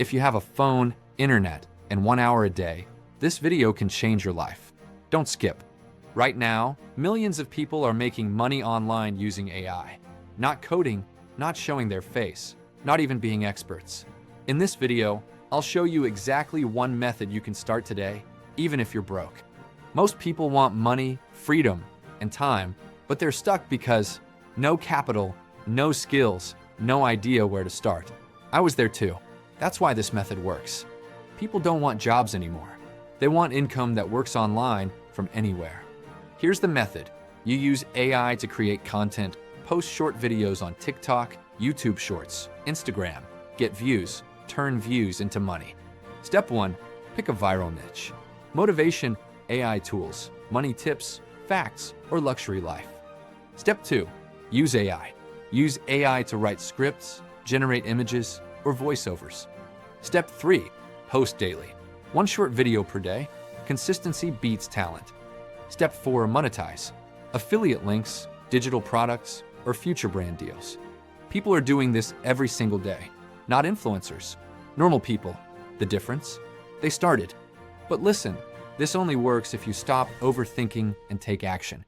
If you have a phone, internet, and 1 hour a day, this video can change your life. Don't skip. Right now, millions of people are making money online using AI. Not coding, not showing their face, not even being experts. In this video, I'll show you exactly one method you can start today, even if you're broke. Most people want money, freedom, and time, but they're stuck because no capital, no skills, no idea where to start. I was there too. That's why this method works. People don't want jobs anymore. They want income that works online from anywhere. Here's the method. You use AI to create content, post short videos on TikTok, YouTube Shorts, Instagram, get views, turn views into money. Step 1, pick a viral niche. Motivation, AI tools, money tips, facts, or luxury life. Step 2, use AI. Use AI to write scripts, generate images, or voiceovers. Step 3, post daily. One short video per day. Consistency beats talent. Step 4, monetize. Affiliate links, digital products, or future brand deals. People are doing this every single day. Not influencers, normal people. The difference? They started. But listen, this only works if you stop overthinking and take action.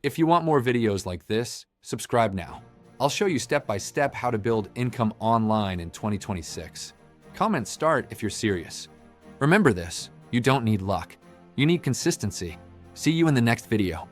If you want more videos like this, subscribe now. I'll show you step by step how to build income online in 2026. Comment start if you're serious. Remember this, you don't need luck. You need consistency. See you in the next video.